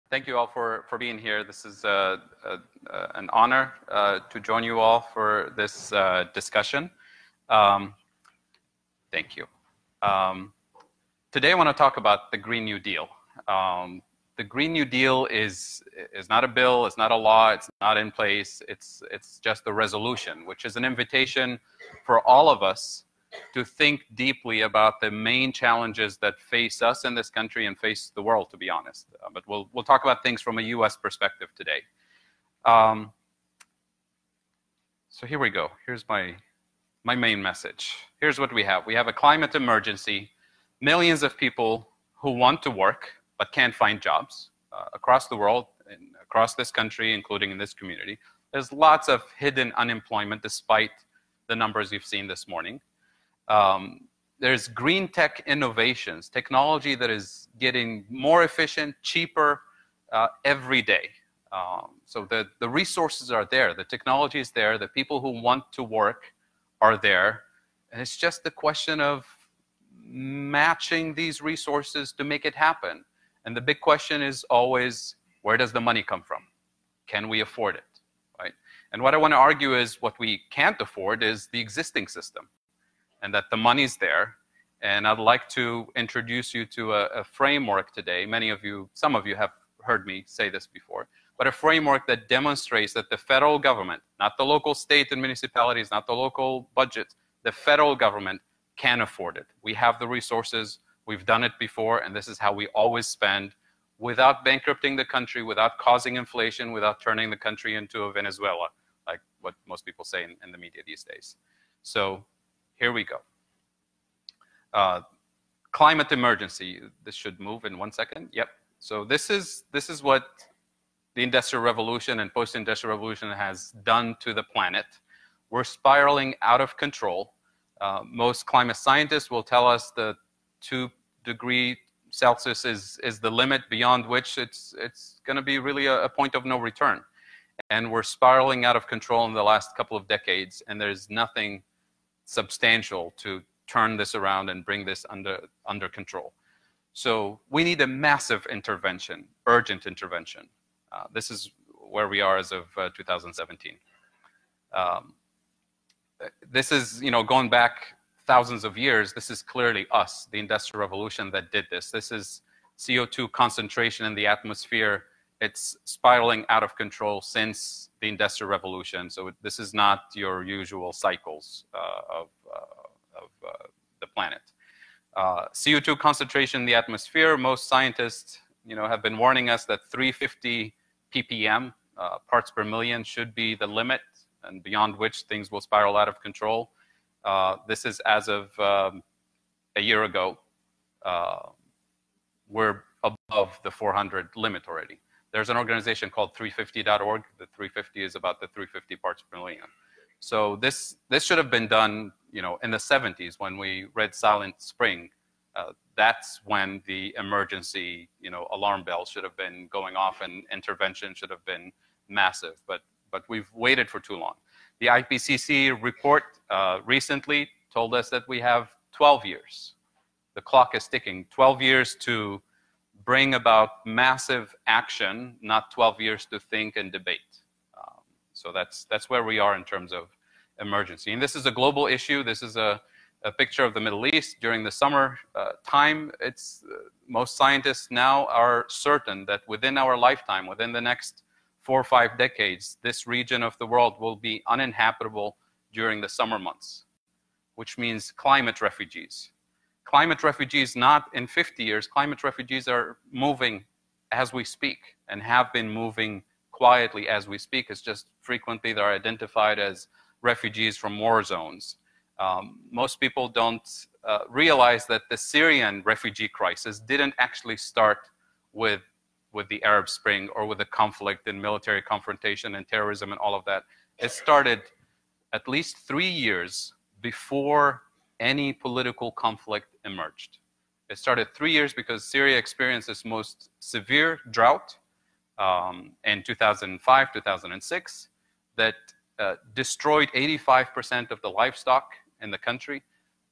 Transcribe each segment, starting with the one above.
Thank you all for being here. This is an honor to join you all for this discussion. Thank you. Today I want to talk about the Green New Deal. The Green New Deal is not a bill, it's not a law, it's not in place, it's just a resolution, which is an invitation for all of us to think deeply about the main challenges that face us in this country and face the world, to be honest. But we'll talk about things from a US perspective today. So here we go. Here's my main message. Here's what we have. We have a climate emergency, millions of people who want to work but can't find jobs across the world, and across this country, including in this community. There's lots of hidden unemployment despite the numbers you've seen this morning. There's green tech innovations, technology that is getting more efficient, cheaper every day. So the resources are there, the technology is there, the people who want to work are there, and it's just a question of matching these resources to make it happen. And the big question is always, where does the money come from? Can we afford it, right? And what I want to argue is what we can't afford is the existing system, and that the money's there. And I'd like to introduce you to a framework today. Some of you have heard me say this before, but a framework that demonstrates that the federal government, not the local state and municipalities, not the local budget, the federal government can afford it. We have the resources, we've done it before, and this is how we always spend without bankrupting the country, without causing inflation, without turning the country into a Venezuela, like what most people say in the media these days. So here we go. Climate emergency. This should move in 1 second. Yep. So this is what the Industrial Revolution and post-Industrial Revolution has done to the planet. We're spiraling out of control. Most climate scientists will tell us that 2 degrees Celsius is the limit beyond which it's going to be really a point of no return. And we're spiraling out of control in the last couple of decades, and there's nothing substantial to turn this around and bring this under control. So we need a massive intervention, urgent intervention. This is where we are as of 2017. This is, going back thousands of years. This is clearly us, the Industrial Revolution, that did this. This is CO2 concentration in the atmosphere. It's spiraling out of control since the Industrial Revolution. So this is not your usual cycles of the planet. CO2 concentration in the atmosphere, most scientists have been warning us that 350 ppm, parts per million, should be the limit, and beyond which things will spiral out of control. This is as of a year ago. We're above the 400 limit already. There's an organization called 350.org. The 350 is about the 350 parts per million. So this should have been done, in the 70s when we read Silent Spring. That's when the emergency, alarm bells should have been going off and intervention should have been massive. But we've waited for too long. The IPCC report recently told us that we have 12 years. The clock is ticking. 12 years to bring about massive action, not 12 years to think and debate. So that's where we are in terms of emergency. And this is a global issue. This is a picture of the Middle East during the summer time. Most scientists now are certain that within our lifetime, within the next 4 or 5 decades, this region of the world will be uninhabitable during the summer months, which means climate refugees. Climate refugees, not in 50 years, climate refugees are moving as we speak and have been moving quietly as we speak. It's just frequently they're identified as refugees from war zones. Most people don't realize that the Syrian refugee crisis didn't actually start with the Arab Spring or with the conflict and military confrontation and terrorism and all of that. It started at least 3 years before any political conflict emerged. It started 3 years because Syria experienced its most severe drought in 2005, 2006, that destroyed 85% of the livestock in the country,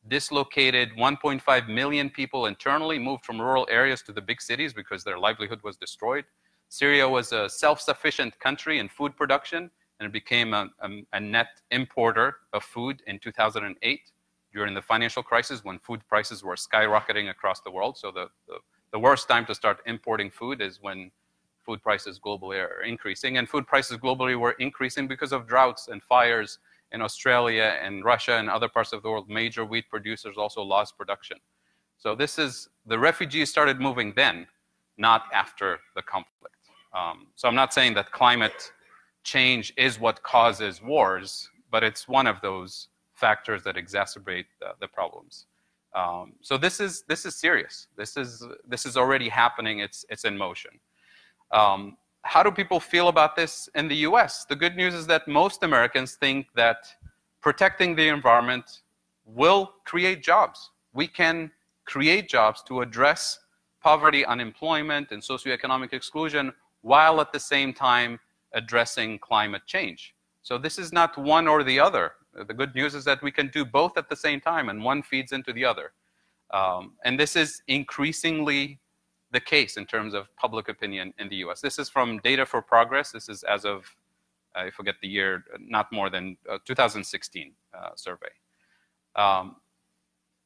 dislocated 1.5 million people internally, moved from rural areas to the big cities because their livelihood was destroyed. Syria was a self-sufficient country in food production, and it became a net importer of food in 2008 during the financial crisis when food prices were skyrocketing across the world. So the worst time to start importing food is when food prices globally are increasing. And food prices globally were increasing because of droughts and fires in Australia and Russia and other parts of the world. Major wheat producers also lost production. So the refugees started moving then, not after the conflict. So I'm not saying that climate change is what causes wars, but it's one of those factors that exacerbate the problems. So this is serious. This is already happening. It's in motion. How do people feel about this in the US? The good news is that most Americans think that protecting the environment will create jobs. We can create jobs to address poverty, unemployment, and socioeconomic exclusion while at the same time addressing climate change. So this is not one or the other. The good news is that we can do both at the same time, and one feeds into the other. And this is increasingly the case in terms of public opinion in the US. This is from Data for Progress. This is as of, I forget the year, not more than 2016 survey.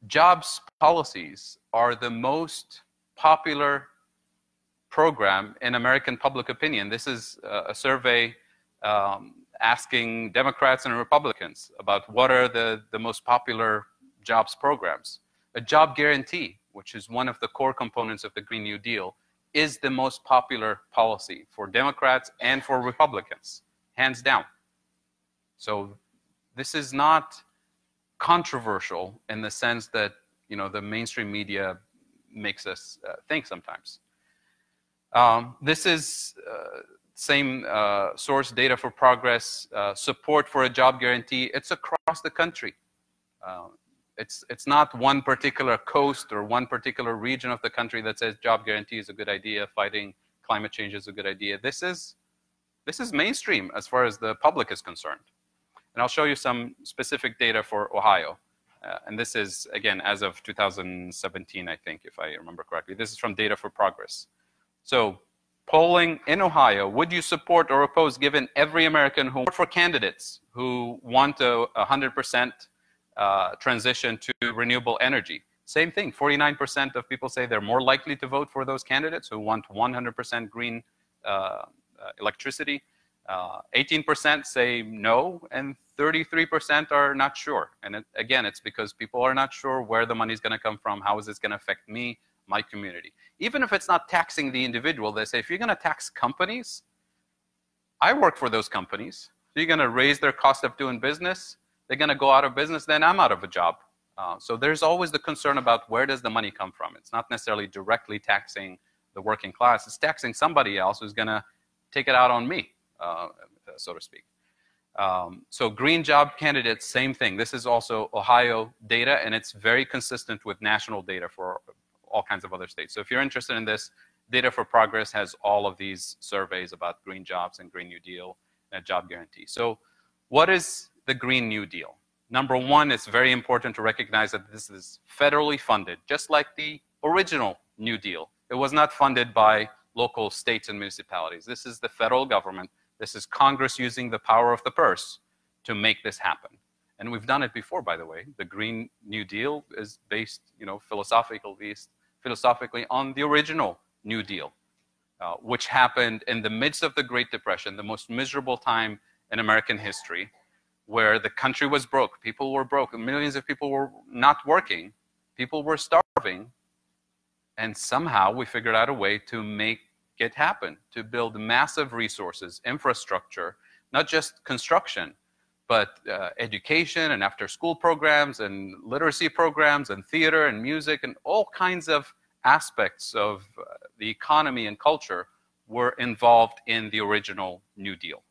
Jobs policies are the most popular program in American public opinion. This is a survey asking Democrats and Republicans about what are the most popular jobs programs. A job guarantee, which is one of the core components of the Green New Deal, is the most popular policy for Democrats and for Republicans, hands down. So this is not controversial in the sense that, you know, the mainstream media makes us think sometimes. This is same source, Data for Progress, support for a job guarantee. It's across the country. It's not one particular coast or one particular region of the country that says job guarantee is a good idea, fighting climate change is a good idea. This is mainstream as far as the public is concerned. And I'll show you some specific data for Ohio. And this is, again, as of 2017, I think, if I remember correctly. This is from Data for Progress. So polling in Ohio, would you support or oppose, given every American who vote for candidates who want a 100% transition to renewable energy? Same thing, 49% of people say they're more likely to vote for those candidates who want 100% green electricity. 18% say no, and 33% are not sure. And again, it's because people are not sure where the money is going to come from, how is this going to affect me, my community. Even if it's not taxing the individual, they say, if you're going to tax companies, I work for those companies. So you're going to raise their cost of doing business, they're going to go out of business, then I'm out of a job. So there's always the concern about where does the money come from. It's not necessarily directly taxing the working class. It's taxing somebody else who's going to take it out on me, so to speak. So green job candidates, same thing. This is also Ohio data, and it's very consistent with national data for all kinds of other states. So if you're interested in this, Data for Progress has all of these surveys about green jobs and Green New Deal and job guarantee. So what is the Green New Deal? Number one, it's very important to recognize that this is federally funded, just like the original New Deal. It was not funded by local states and municipalities. This is the federal government. This is Congress using the power of the purse to make this happen. And we've done it before, by the way. The Green New Deal is based, philosophically on the original New Deal, which happened in the midst of the Great Depression, the most miserable time in American history, where the country was broke, people were broke, millions of people were not working, people were starving, and somehow we figured out a way to make it happen, to build massive resources, infrastructure, not just construction, but education and after-school programs and literacy programs and theater and music and all kinds of aspects of the economy and culture were involved in the original New Deal.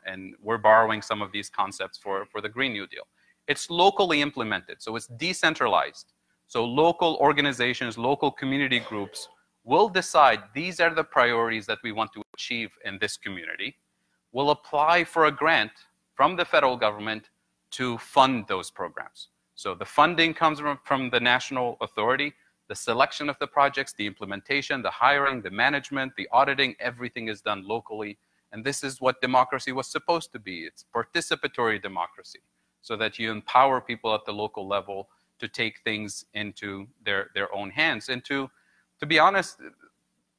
And we're borrowing some of these concepts for the Green New Deal. It's locally implemented, so it's decentralized. So local organizations, local community groups will decide these are the priorities that we want to achieve in this community. We'll apply for a grant from the federal government to fund those programs. So the funding comes from the national authority. The selection of the projects, the implementation, the hiring, the management, the auditing, everything is done locally. And this is what democracy was supposed to be. It's participatory democracy, so that you empower people at the local level to take things into their own hands. And to be honest,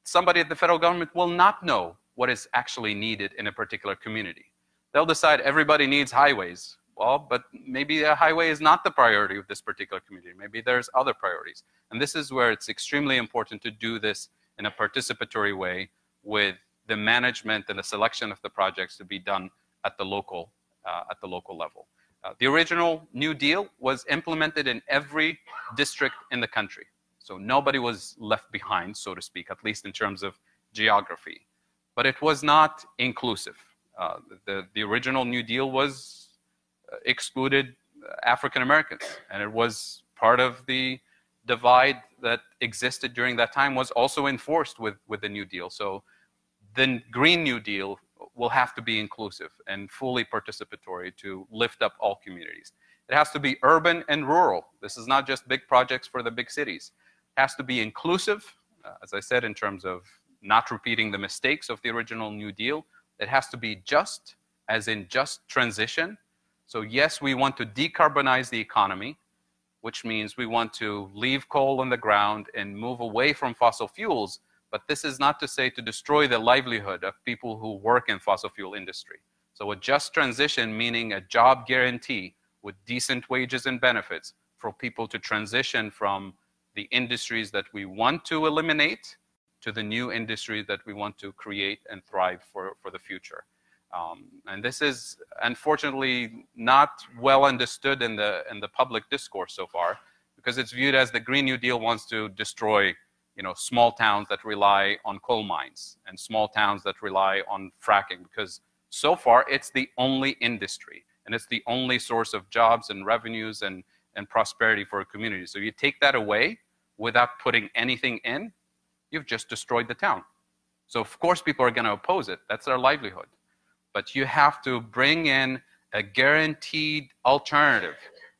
somebody at the federal government will not know what is actually needed in a particular community. They'll decide everybody needs highways. Well, but maybe a highway is not the priority of this particular community. Maybe there's other priorities. And this is where it's extremely important to do this in a participatory way, with the management and the selection of the projects to be done at the local level. The original New Deal was implemented in every district in the country. So nobody was left behind, so to speak, at least in terms of geography. But it was not inclusive. The original New Deal was excluded African Americans, and it was part of the divide that existed during that time was also enforced with the New Deal. So the Green New Deal will have to be inclusive and fully participatory to lift up all communities. It has to be urban and rural. This is not just big projects for the big cities. It has to be inclusive, as I said, in terms of not repeating the mistakes of the original New Deal. It has to be just, as in just transition. So yes, we want to decarbonize the economy, which means we want to leave coal on the ground and move away from fossil fuels. But this is not to say to destroy the livelihood of people who work in fossil fuel industry. So a just transition, meaning a job guarantee with decent wages and benefits for people to transition from the industries that we want to eliminate to the new industry that we want to create and thrive for the future. And this is unfortunately not well understood in the public discourse so far, because it's viewed as the Green New Deal wants to destroy, small towns that rely on coal mines and small towns that rely on fracking, because so far it's the only industry and it's the only source of jobs and revenues and prosperity for a community. So you take that away without putting anything in, you've just destroyed the town. So of course people are going to oppose it. That's their livelihood. But you have to bring in a guaranteed alternative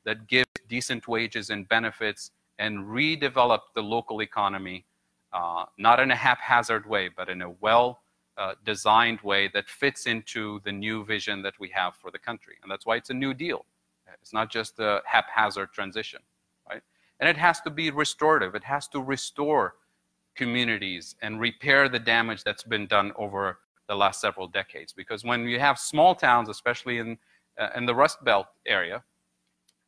that gives decent wages and benefits and redevelop the local economy, not in a haphazard way, but in a well-designed way that fits into the new vision that we have for the country. And that's why it's a New Deal. It's not just a haphazard transition, right? And it has to be restorative. It has to restore communities and repair the damage that's been done over the last several decades. Because when you have small towns, especially in the Rust Belt area,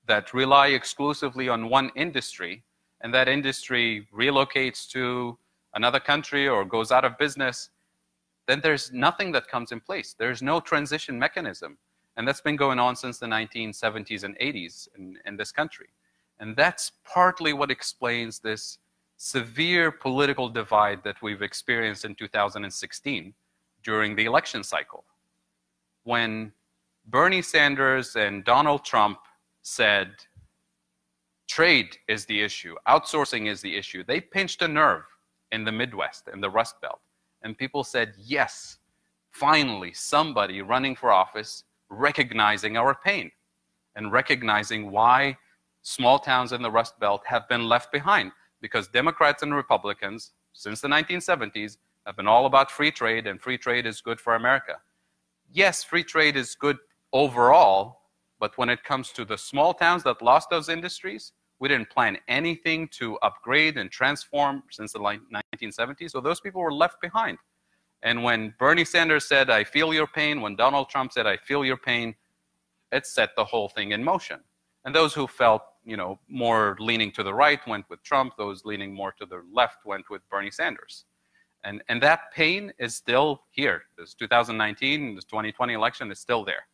that rely exclusively on one industry, and that industry relocates to another country or goes out of business, then there's nothing that comes in place. There's no transition mechanism. And that's been going on since the 1970s and 80s in this country. And that's partly what explains this severe political divide that we've experienced in 2016 during the election cycle. When Bernie Sanders and Donald Trump said, trade is the issue, outsourcing is the issue, they pinched a nerve in the Midwest, in the Rust Belt. And people said, yes, finally somebody running for office recognizing our pain and recognizing why small towns in the Rust Belt have been left behind. Because Democrats and Republicans, since the 1970s, have been all about free trade, and free trade is good for America. Yes, free trade is good overall, but when it comes to the small towns that lost those industries, we didn't plan anything to upgrade and transform since the 1970s, so those people were left behind. And when Bernie Sanders said, I feel your pain, when Donald Trump said, I feel your pain, it set the whole thing in motion. And those who felt, more leaning to the right went with Trump, those leaning more to the left went with Bernie Sanders. And that pain is still here. This 2019, this 2020 election is still there.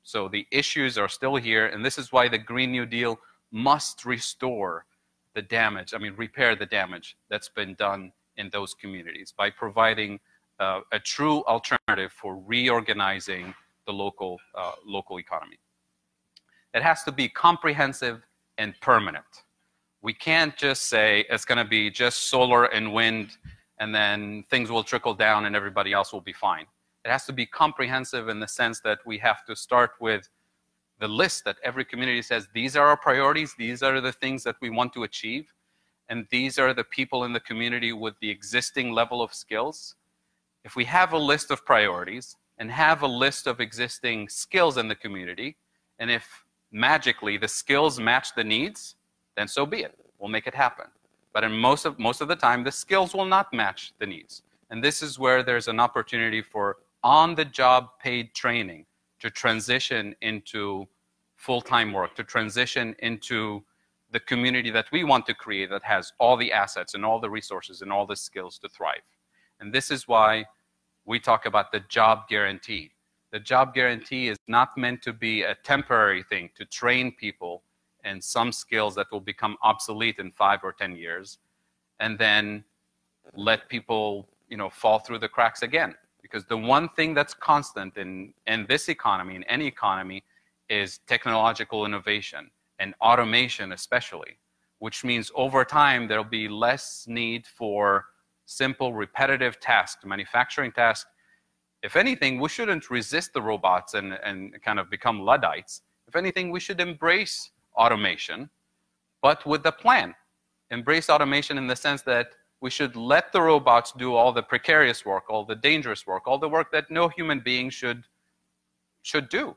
So the issues are still here, and this is why the Green New Deal must restore the damage, repair the damage that's been done in those communities by providing a true alternative for reorganizing the local economy. It has to be comprehensive and permanent. We can't just say it's going to be just solar and wind and then things will trickle down and everybody else will be fine. It has to be comprehensive in the sense that we have to start with the list that every community says, these are our priorities, these are the things that we want to achieve. and these are the people in the community with the existing level of skills, if we have a list of priorities and have a list of existing skills in the community, and if magically the skills match the needs, then so be it. We'll make it happen. But in most of the time, the skills will not match the needs. And this is where there's an opportunity for on-the-job paid training to transition into full-time work, to transition into the community that we want to create that has all the assets and all the resources and all the skills to thrive. And this is why we talk about the job guarantee. The job guarantee is not meant to be a temporary thing to train people in some skills that will become obsolete in 5 or 10 years, and then let people, fall through the cracks again. Because the one thing that's constant in this economy, in any economy, is technological innovation and automation especially, which means over time there'll be less need for simple repetitive tasks, manufacturing tasks. If anything, we shouldn't resist the robots and kind of become Luddites. If anything, we should embrace automation, but with a plan. Embrace automation in the sense that we should let the robots do all the precarious work, all the dangerous work, all the work that no human being should do.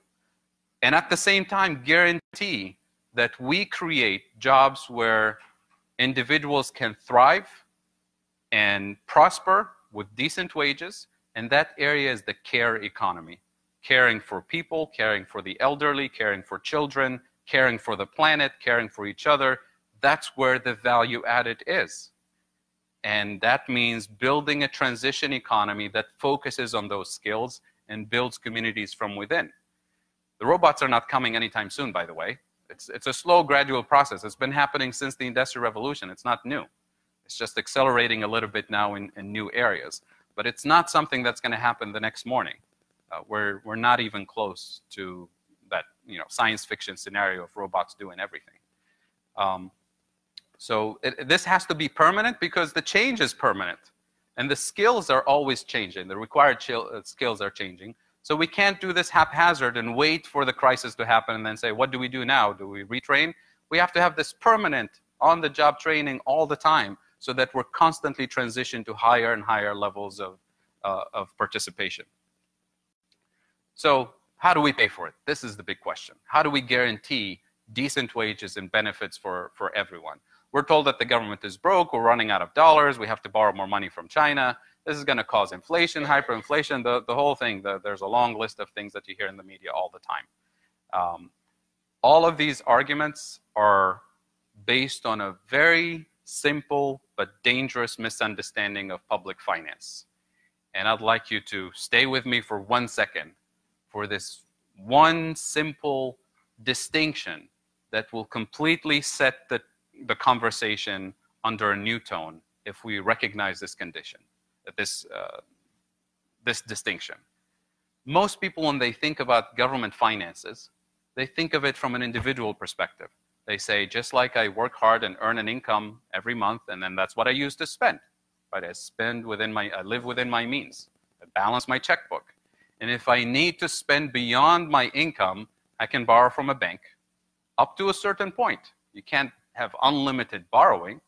And at the same time, guarantee that we create jobs where individuals can thrive and prosper with decent wages, and that area is the care economy. Caring for people, caring for the elderly, caring for children, caring for the planet, caring for each other. That's where the value added is. And that means building a transition economy that focuses on those skills and builds communities from within. The robots are not coming anytime soon, by the way. It's a slow, gradual process. It's been happening since the Industrial Revolution. It's not new. It's just accelerating a little bit now in new areas. But it's not something that's going to happen the next morning. We're not even close to that science fiction scenario of robots doing everything. So this has to be permanent because the change is permanent. And the skills are always changing. The required skills are changing. So we can't do this haphazard and wait for the crisis to happen and then say, what do we do now? Do we retrain? We have to have this permanent on-the-job training all the time so that we're constantly transitioning to higher and higher levels of participation. So how do we pay for it? This is the big question. How do we guarantee decent wages and benefits for everyone? We're told that the government is broke, we're running out of dollars, we have to borrow more money from China. This is going to cause inflation, hyperinflation, the whole thing. There's a long list of things that you hear in the media all the time. All of these arguments are based on a very simple but dangerous misunderstanding of public finance. And I'd like you to stay with me for 1 second for this one simple distinction that will completely set the conversation under a new tone if we recognize this condition, this distinction. Most people, when they think about government finances, they think of it from an individual perspective. They say, just like I work hard and earn an income every month, and then that's what I use to spend. Right? I live within my means. I balance my checkbook. And if I need to spend beyond my income, I can borrow from a bank up to a certain point. You can't have unlimited borrowing.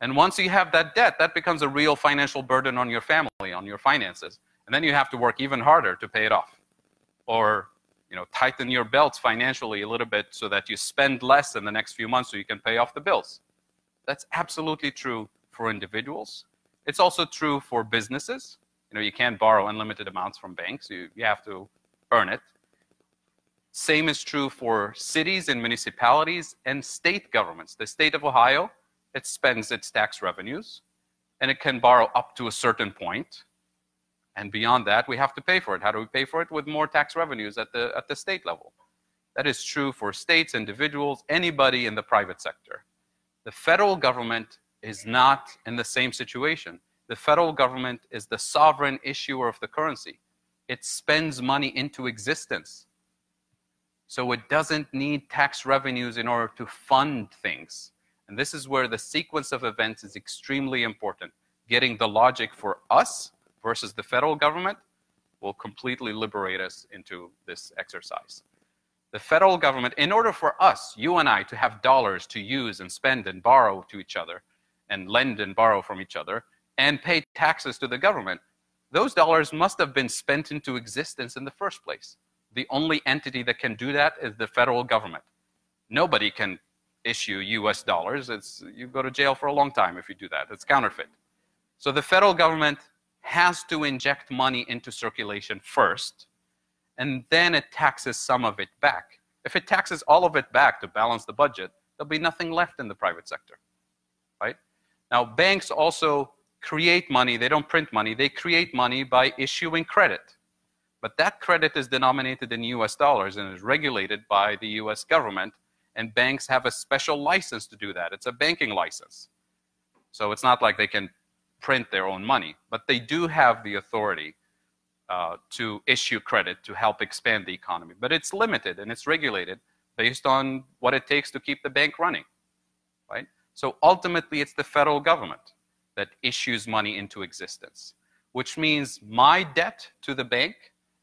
And once you have that debt, that becomes a real financial burden on your family, on your finances. And then you have to work even harder to pay it off. Or tighten your belts financially a little bit so that you spend less in the next few months so you can pay off the bills. That's absolutely true for individuals. It's also true for businesses. You can't borrow unlimited amounts from banks. You have to earn it. Same is true for cities and municipalities and state governments. The state of Ohio, it spends its tax revenues, and it can borrow up to a certain point. And beyond that, we have to pay for it. How do we pay for it? With more tax revenues at the state level. That is true for states, individuals, anybody in the private sector. The federal government is not in the same situation. The federal government is the sovereign issuer of the currency. It spends money into existence. So it doesn't need tax revenues in order to fund things. And this is where the sequence of events is extremely important. Getting the logic for us versus the federal government will completely liberate us into this exercise. The federal government, in order for us, you and I, to have dollars to use and spend and borrow to each other, and lend and borrow from each other and pay taxes to the government, those dollars must have been spent into existence in the first place. The only entity that can do that is the federal government. Nobody can issue US dollars. You go to jail for a long time if you do that. It's counterfeit. So the federal government has to inject money into circulation first, and then it taxes some of it back. If it taxes all of it back to balance the budget, there'll be nothing left in the private sector, right? Now, banks also create money. They don't print money. They create money by issuing credit. But that credit is denominated in US dollars and is regulated by the US government, and banks have a special license to do that. It's a banking license. So it's not like they can print their own money, but they do have the authority to issue credit to help expand the economy. But it's limited and it's regulated based on what it takes to keep the bank running, right? So ultimately, it's the federal government that issues money into existence, which means my debt to the bank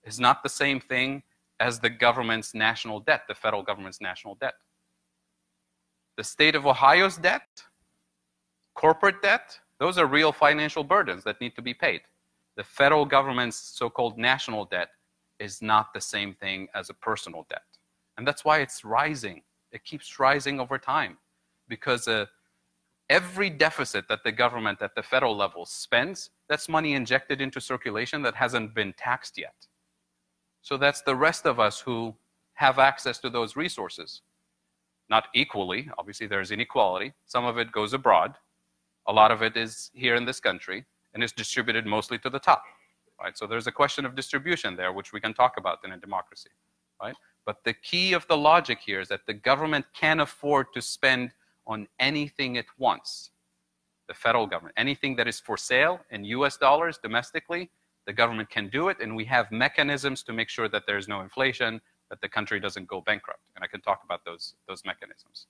is not the same thing as the government's national debt, the federal government's national debt. The state of Ohio's debt, corporate debt, those are real financial burdens that need to be paid. The federal government's so-called national debt is not the same thing as a personal debt. And that's why it's rising. It keeps rising over time, because every deficit that the government at the federal level spends, that's money injected into circulation that hasn't been taxed yet. So that's the rest of us who have access to those resources. Not equally, obviously there's inequality. Some of it goes abroad. A lot of it is here in this country and is distributed mostly to the top, right? So there's a question of distribution there, which we can talk about in a democracy, right? But the key of the logic here is that the government can afford to spend on anything it wants. The federal government, anything that is for sale in US dollars domestically, the government can do it, and we have mechanisms to make sure that there's no inflation, that the country doesn't go bankrupt. And I can talk about those mechanisms.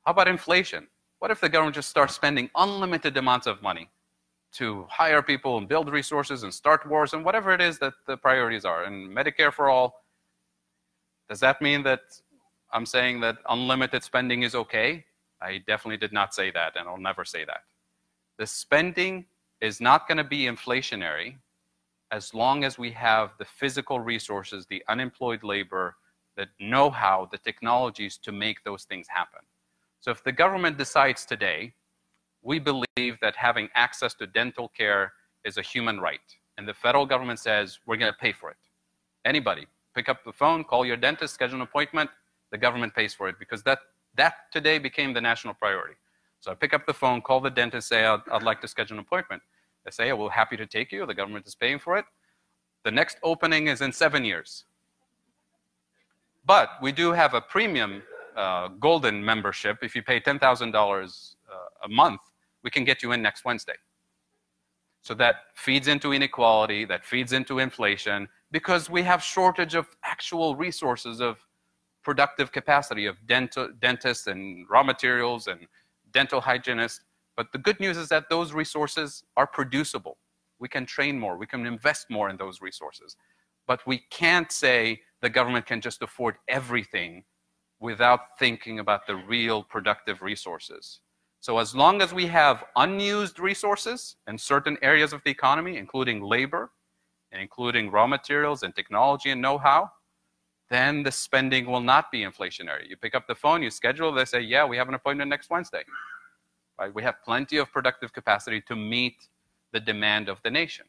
How about inflation? What if the government just starts spending unlimited amounts of money to hire people and build resources and start wars and whatever it is that the priorities are, and Medicare for all? Does that mean that I'm saying that unlimited spending is okay? I definitely did not say that, and I'll never say that. The spending is not going to be inflationary as long as we have the physical resources, the unemployed labor, the know-how, the technologies to make those things happen. So if the government decides today, we believe that having access to dental care is a human right, and the federal government says, we're going to pay for it. Anybody, pick up the phone, call your dentist, schedule an appointment, the government pays for it, because that today became the national priority. So I pick up the phone, call the dentist, say, I'd like to schedule an appointment. They say, oh, we're happy to take you, the government is paying for it. The next opening is in 7 years. But we do have a premium golden membership. If you pay $10,000 a month, we can get you in next Wednesday. So that feeds into inequality, that feeds into inflation, because we have shortage of actual resources of productive capacity of dentists and raw materials and dental hygienists. But the good news is that those resources are producible. We can train more, we can invest more in those resources. But we can't say the government can just afford everything without thinking about the real productive resources. So as long as we have unused resources in certain areas of the economy, including labor, and including raw materials and technology and know-how, then the spending will not be inflationary. You pick up the phone, you schedule, they say, yeah, we have an appointment next Wednesday. Right? We have plenty of productive capacity to meet the demand of the nation.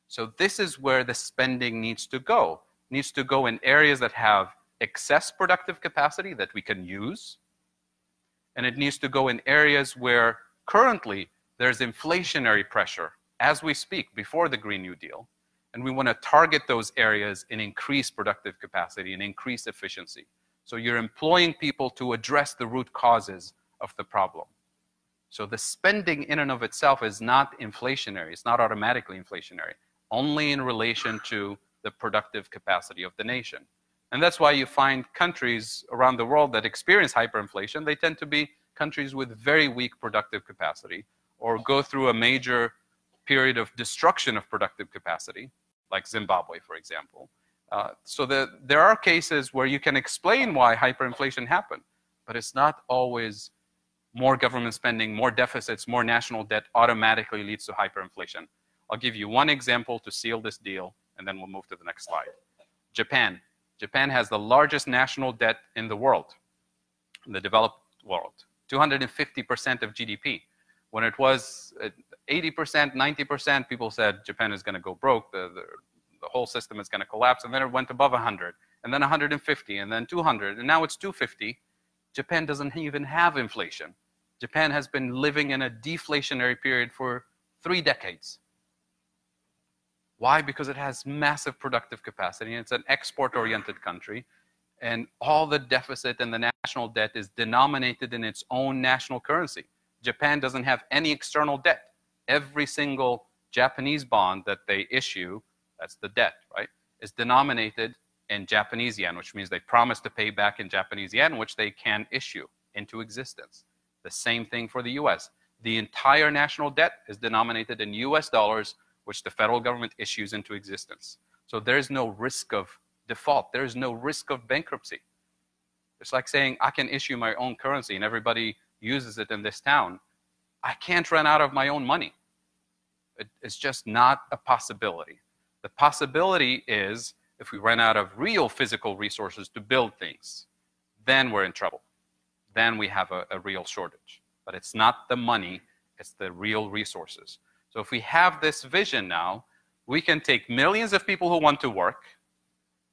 So this is where the spending needs to go. It needs to go in areas that have excess productive capacity that we can use, and it needs to go in areas where currently there's inflationary pressure as we speak before the Green New Deal, and we want to target those areas and increase productive capacity and increase efficiency. So you're employing people to address the root causes of the problem. So the spending in and of itself is not inflationary. It's not automatically inflationary, only in relation to the productive capacity of the nation. And that's why you find countries around the world that experience hyperinflation, they tend to be countries with very weak productive capacity or go through a major period of destruction of productive capacity, like Zimbabwe, for example. So there are cases where you can explain why hyperinflation happened, but it's not always more government spending, more deficits, more national debt automatically leads to hyperinflation. I'll give you one example to seal this deal, and then we'll move to the next slide. Japan. Japan has the largest national debt in the world, in the developed world, 250% of GDP. When it was 80%, 90%, people said Japan is going to go broke, the whole system is going to collapse, and then it went above 100, and then 150, and then 200, and now it's 250. Japan doesn't even have inflation. Japan has been living in a deflationary period for 3 decades. Why? Because it has massive productive capacity, and it's an export-oriented country, and all the deficit and the national debt is denominated in its own national currency. Japan doesn't have any external debt. Every single Japanese bond that they issue, that's the debt, right, is denominated in Japanese yen, which means they promise to pay back in Japanese yen, which they can issue into existence. The same thing for the US. The entire national debt is denominated in US dollars, which the federal government issues into existence. So there's no risk of default. There's no risk of bankruptcy. It's like saying, I can issue my own currency and everybody uses it in this town. I can't run out of my own money. It's just not a possibility. The possibility is if we run out of real physical resources to build things, then we're in trouble. Then we have a real shortage. But it's not the money, it's the real resources. So if we have this vision now, we can take millions of people who want to work,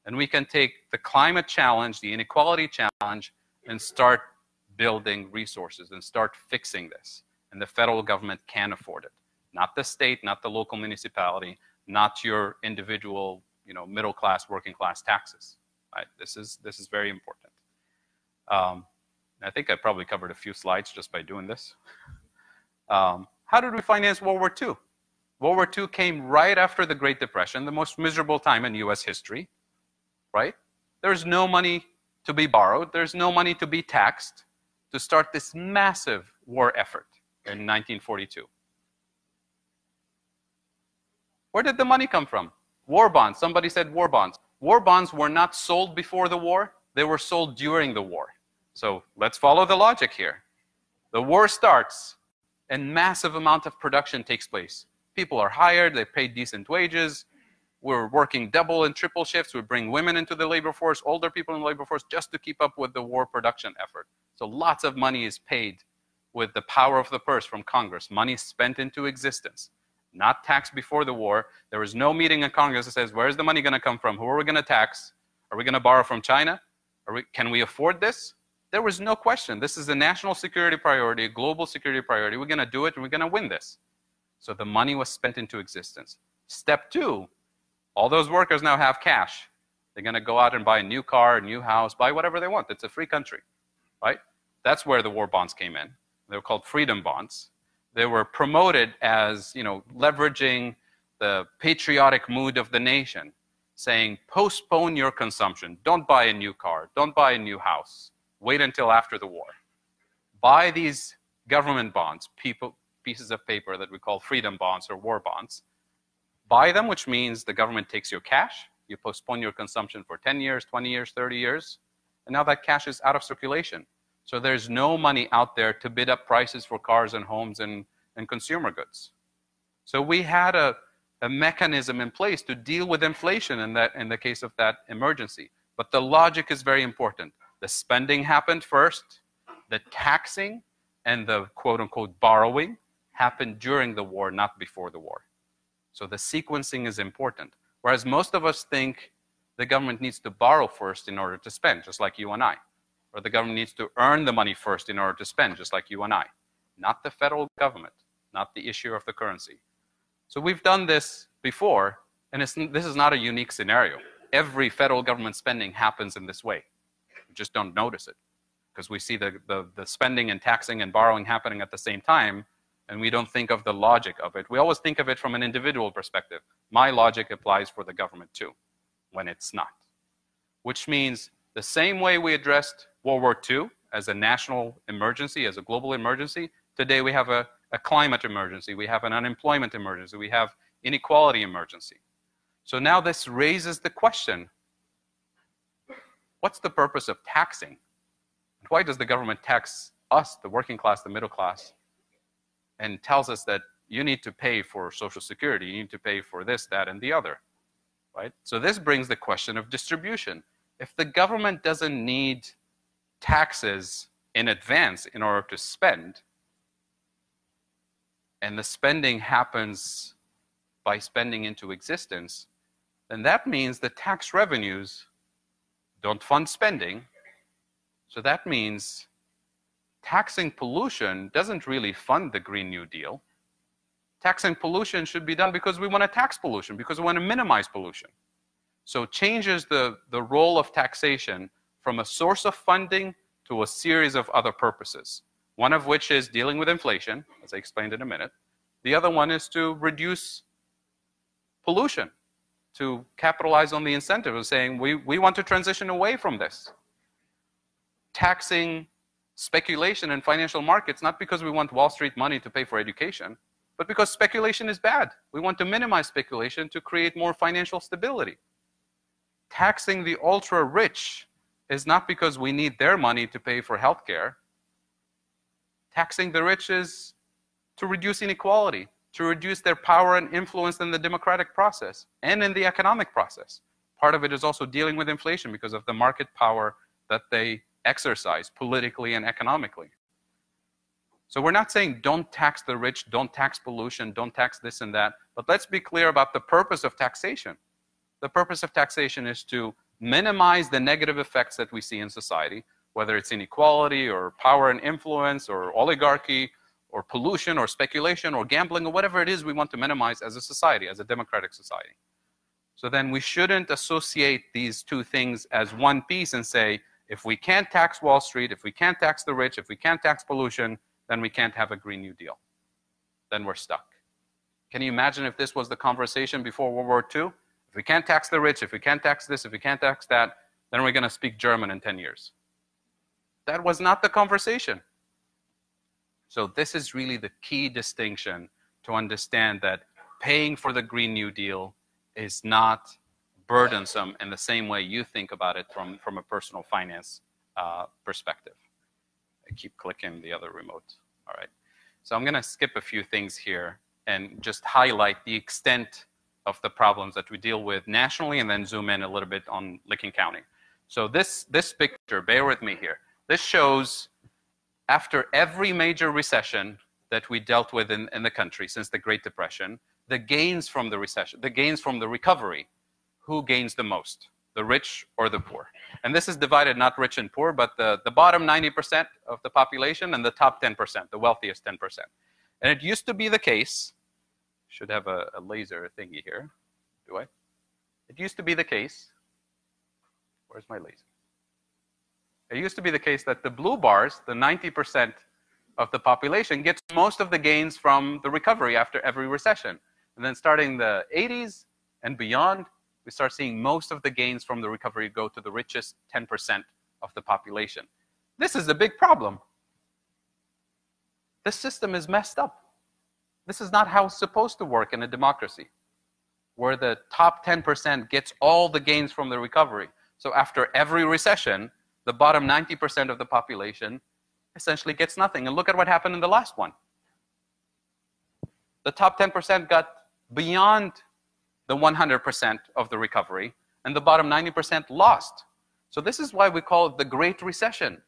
and we can take the climate challenge, the inequality challenge, and start building resources and start fixing this. And the federal government can afford it. Not the state, not the local municipality, not your individual, middle class, working class taxes. Right? This is very important. I think I probably covered a few slides just by doing this. How did we finance World War II? World War II came right after the Great Depression, the most miserable time in US history, right? There's no money to be borrowed. There's no money to be taxed to start this massive war effort in 1942. Where did the money come from? War bonds. Somebody said war bonds. War bonds were not sold before the war. They were sold during the war. So let's follow the logic here. The war starts and massive amount of production takes place. People are hired, they pay decent wages, we're working double and triple shifts, we bring women into the labor force, older people in the labor force, just to keep up with the war production effort. So lots of money is paid with the power of the purse from Congress, money spent into existence, not taxed before the war. There was no meeting in Congress that says, where's the money gonna come from? Who are we gonna tax? Are we gonna borrow from China? Can we afford this? There was no question. This is a national security priority, a global security priority. We're gonna do it and we're gonna win this. So the money was spent into existence. Step 2, all those workers now have cash. They're gonna go out and buy a new car, a new house, buy whatever they want. It's a free country, right? That's where the war bonds came in. They were called freedom bonds. They were promoted as, leveraging the patriotic mood of the nation, saying, postpone your consumption. Don't buy a new car. Don't buy a new house. Wait until after the war. Buy these government bonds, pieces of paper that we call freedom bonds or war bonds. Buy them, which means the government takes your cash. You postpone your consumption for 10 years, 20 years, 30 years. And now that cash is out of circulation. So there's no money out there to bid up prices for cars and homes and consumer goods. So we had a mechanism in place to deal with inflation in the case of that emergency. But the logic is very important. The spending happened first. The taxing and the quote-unquote borrowing happened during the war, not before the war. So the sequencing is important. Whereas most of us think the government needs to borrow first in order to spend, just like you and I. Or the government needs to earn the money first in order to spend, just like you and I. Not the federal government, not the issuer of the currency. So we've done this before, and this is not a unique scenario. Every federal government spending happens in this way. We just don't notice it, because we see the spending and taxing and borrowing happening at the same time, and we don't think of the logic of it. We always think of it from an individual perspective. My logic applies for the government too, when it's not. Which means the same way we addressed World War II as a national emergency, as a global emergency, today we have a climate emergency, we have an unemployment emergency, we have inequality emergency. So now this raises the question, what's the purpose of taxing? Why does the government tax us, the working class, the middle class, and tells us that you need to pay for Social Security, you need to pay for this, that, and the other, right? So this brings the question of distribution. If the government doesn't need taxes in advance in order to spend, and the spending happens by spending into existence, then that means the tax revenues don't fund spending. So that means taxing pollution doesn't really fund the Green New Deal. Taxing pollution should be done because we want to tax pollution, because we want to minimize pollution. So it changes the role of taxation from a source of funding to a series of other purposes. One of which is dealing with inflation, as I explained in a minute. The other one is to reduce pollution, to capitalize on the incentive of saying we want to transition away from this. Taxing speculation in financial markets, not because we want Wall Street money to pay for education, but because speculation is bad. We want to minimize speculation to create more financial stability. Taxing the ultra-rich is not because we need their money to pay for healthcare. Taxing the rich is to reduce inequality, to reduce their power and influence in the democratic process and in the economic process. Part of it is also dealing with inflation because of the market power that they exercise politically and economically. So we're not saying don't tax the rich, don't tax pollution, don't tax this and that, but let's be clear about the purpose of taxation. The purpose of taxation is to minimize the negative effects that we see in society, whether it's inequality or power and influence or oligarchy or pollution or speculation or gambling or whatever it is we want to minimize as a society, as a democratic society. So then we shouldn't associate these two things as one piece and say, if we can't tax Wall Street, if we can't tax the rich, if we can't tax pollution, then we can't have a Green New Deal. Then we're stuck. Can you imagine if this was the conversation before World War II? If we can't tax the rich, if we can't tax this, if we can't tax that, then we're going to speak German in 10 years. That was not the conversation. So this is really the key distinction to understand that paying for the Green New Deal is not burdensome in the same way you think about it from a personal finance perspective. I keep clicking the other remote. All right. So I'm going to skip a few things here and just highlight the extent of the problems that we deal with nationally and then zoom in a little bit on Licking County. So this picture, bear with me here. This shows after every major recession that we dealt with in the country since the Great Depression, the gains from the recession, the gains from the recovery, who gains the most, the rich or the poor? And this is divided not rich and poor, but the bottom 90% of the population and the top 10%, the wealthiest 10%. And it used to be the case, should have a laser thingy here, do I? It used to be the case, where's my laser? It used to be the case that the blue bars, the 90% of the population, gets most of the gains from the recovery after every recession. And then starting the 80s and beyond, we start seeing most of the gains from the recovery go to the richest 10% of the population. This is a big problem. This system is messed up. This is not how it's supposed to work in a democracy, where the top 10% gets all the gains from the recovery. So after every recession, the bottom 90% of the population essentially gets nothing. And look at what happened in the last one. The top 10% got beyond the 100% of the recovery, and the bottom 90% lost. So this is why we call it the Great Recession.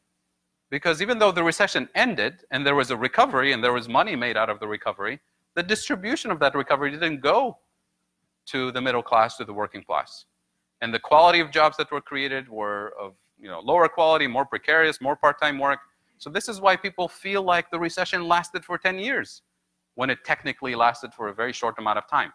Because even though the recession ended, and there was a recovery, and there was money made out of the recovery, the distribution of that recovery didn't go to the middle class, to the working class. And the quality of jobs that were created were of lower quality, more precarious, more part-time work. So this is why people feel like the recession lasted for 10 years, when it technically lasted for a very short amount of time.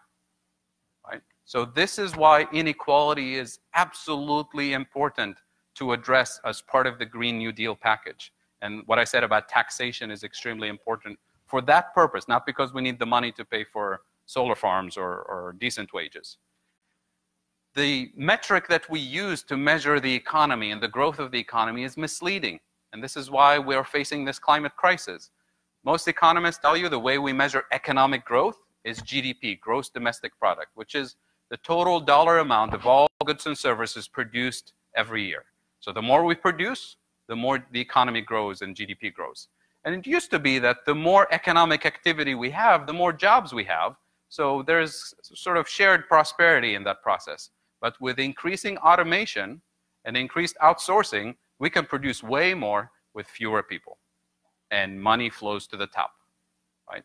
Right? So this is why inequality is absolutely important to address as part of the Green New Deal package. And what I said about taxation is extremely important for that purpose, not because we need the money to pay for solar farms or decent wages. The metric that we use to measure the economy and the growth of the economy is misleading. And this is why we are facing this climate crisis. Most economists tell you the way we measure economic growth is GDP, gross domestic product, which is the total dollar amount of all goods and services produced every year. So the more we produce, the more the economy grows and GDP grows. And it used to be that the more economic activity we have, the more jobs we have. So there's sort of shared prosperity in that process. But with increasing automation and increased outsourcing, we can produce way more with fewer people. And money flows to the top, right?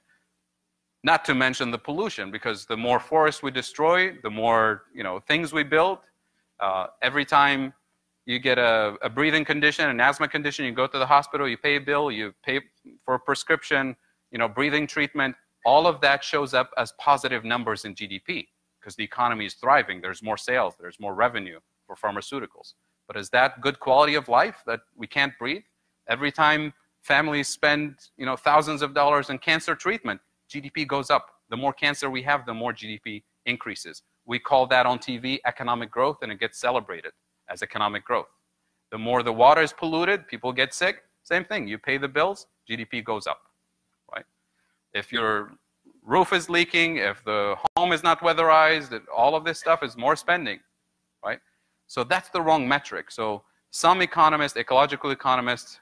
Not to mention the pollution, because the more forests we destroy, the more things we build. Every time you get a breathing condition, an asthma condition, you go to the hospital, you pay a bill, you pay for a prescription, breathing treatment. All of that shows up as positive numbers in GDP because the economy is thriving. There's more sales, there's more revenue for pharmaceuticals. But is that good quality of life that we can't breathe? Every time families spend thousands of dollars in cancer treatment, GDP goes up. The more cancer we have, the more GDP increases. We call that on TV economic growth, and it gets celebrated as economic growth. The more the water is polluted, people get sick. Same thing. You pay the bills, GDP goes up, right? If your roof is leaking, if the home is not weatherized, all of this stuff is more spending, right? So that's the wrong metric. So some economists, ecological economists,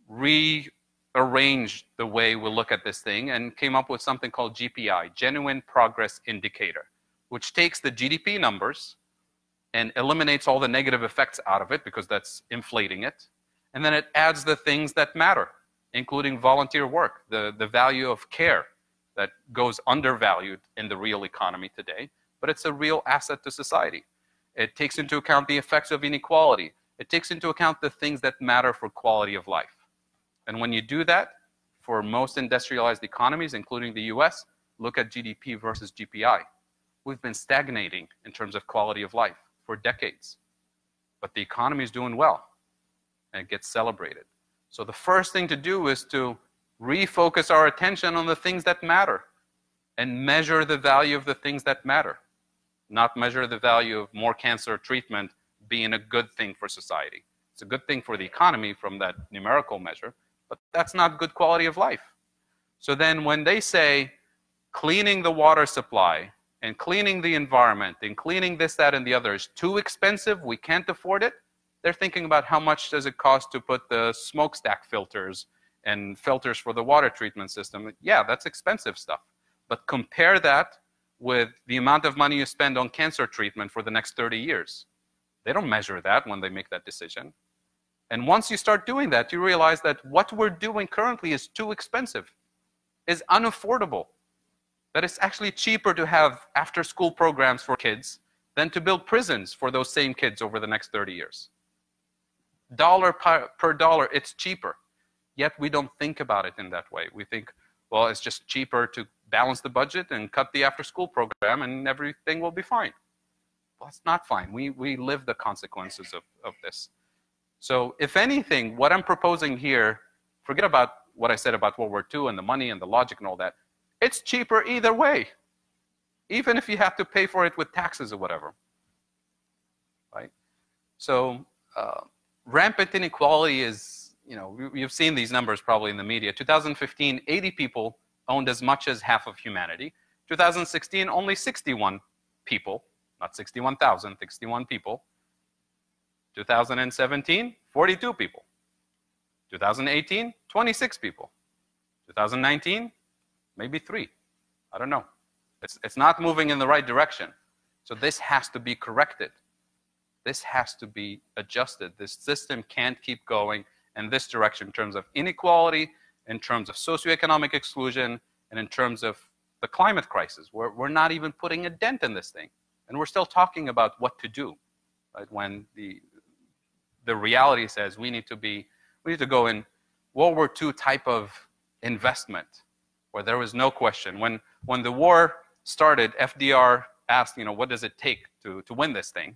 rearranged the way we look at this thing and came up with something called GPI, Genuine Progress Indicator, which takes the GDP numbers and eliminates all the negative effects out of it because that's inflating it. And then it adds the things that matter, including volunteer work, the value of care that goes undervalued in the real economy today, but it's a real asset to society. It takes into account the effects of inequality. It takes into account the things that matter for quality of life. And when you do that, for most industrialized economies, including the US, look at GDP versus GPI. We've been stagnating in terms of quality of life for decades. But the economy is doing well, and it gets celebrated. So the first thing to do is to refocus our attention on the things that matter and measure the value of the things that matter, not measure the value of more cancer treatment being a good thing for society. It's a good thing for the economy from that numerical measure, but that's not good quality of life. So then when they say cleaning the water supply and cleaning the environment and cleaning this, that, and the other is too expensive, we can't afford it, they're thinking about how much does it cost to put the smokestack filters and filters for the water treatment system. Yeah, that's expensive stuff. But compare that with the amount of money you spend on cancer treatment for the next 30 years. They don't measure that when they make that decision. And once you start doing that, you realize that what we're doing currently is too expensive, is unaffordable. That it's actually cheaper to have after-school programs for kids than to build prisons for those same kids over the next 30 years. Dollar per dollar, it's cheaper. Yet we don't think about it in that way. We think, well, it's just cheaper to balance the budget and cut the after-school program and everything will be fine. Well, it's not fine. We live the consequences of this. So if anything, what I'm proposing here, forget about what I said about World War II and the money and the logic and all that. It's cheaper either way, even if you have to pay for it with taxes or whatever, right? So rampant inequality is, you've seen these numbers probably in the media. 2015, 80 people owned as much as half of humanity. 2016, only 61 people, not 61,000, 61 people. 2017, 42 people. 2018, 26 people. 2019, maybe 3. I don't know. It's not moving in the right direction. So this has to be corrected. This has to be adjusted. This system can't keep going in this direction in terms of inequality, in terms of socioeconomic exclusion, and in terms of the climate crisis. We're not even putting a dent in this thing. And we're still talking about what to do, right? When the reality says we need to go in World War II type of investment where there was no question. When the war started, FDR asked, what does it take to win this thing?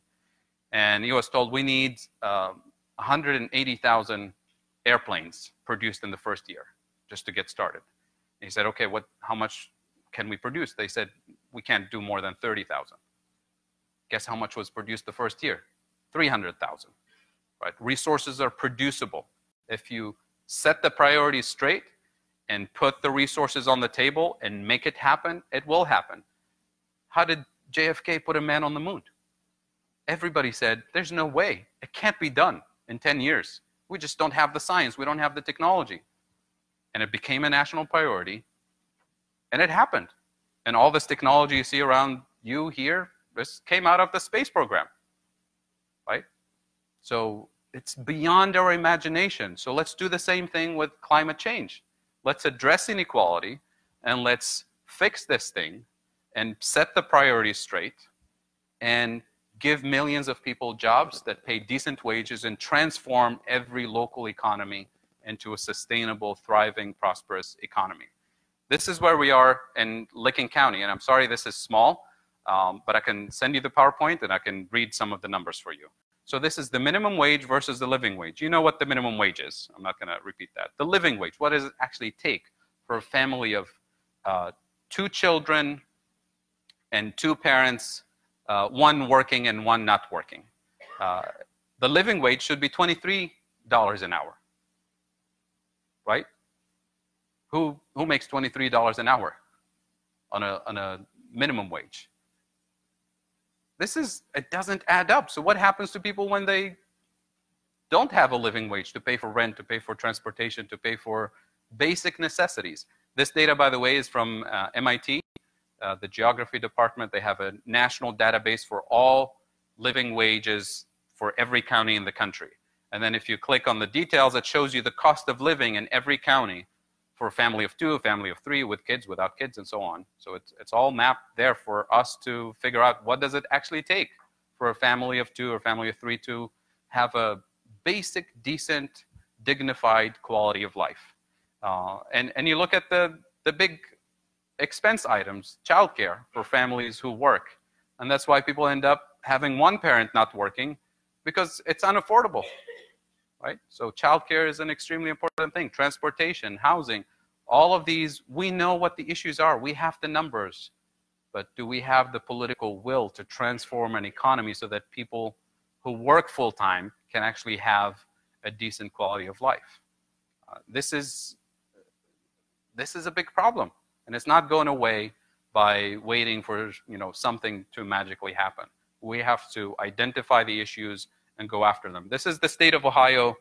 And he was told we need 180,000 airplanes produced in the first year just to get started. And he said, okay, how much can we produce? They said, we can't do more than 30,000. Guess how much was produced the first year? 300,000. Right? Resources are producible. If you set the priorities straight and put the resources on the table and make it happen, it will happen. How did JFK put a man on the moon? Everybody said, there's no way. It can't be done in 10 years. We just don't have the science. We don't have the technology. and it became a national priority, and it happened. And all this technology you see around you here, this came out of the space program, right? So it's beyond our imagination. So let's do the same thing with climate change. Let's address inequality, and let's fix this thing, and set the priorities straight, and give millions of people jobs that pay decent wages, and transform every local economy into a sustainable, thriving, prosperous economy. This is where we are in Licking County, and I'm sorry this is small, but I can send you the PowerPoint and I can read some of the numbers for you. So this is the minimum wage versus the living wage. You know what the minimum wage is. I'm not going to repeat that. The living wage, what does it actually take for a family of 2 children and 2 parents, 1 working and 1 not working? The living wage should be $23 an hour, right? Who makes $23 an hour on a minimum wage? It doesn't add up. So what happens to people when they don't have a living wage to pay for rent, to pay for transportation, to pay for basic necessities? This data, by the way, is from MIT, the geography department. They have a national database for all living wages for every county in the country. And then if you click on the details, it shows you the cost of living in every county for a family of 2, a family of 3, with kids, without kids, and so on. So it's all mapped there for us to figure out what does it actually take for a family of 2 or a family of 3 to have a basic, decent, dignified quality of life. And you look at the big expense items, childcare for families who work. And that's why people end up having 1 parent not working, because it's unaffordable. Right? So childcare is an extremely important thing. Transportation, housing, all of these, we know what the issues are. We have the numbers. But do we have the political will to transform an economy so that people who work full-time can actually have a decent quality of life? This is a big problem. And it's not going away by waiting for something to magically happen. We have to identify the issues and go after them. This is the state of Ohio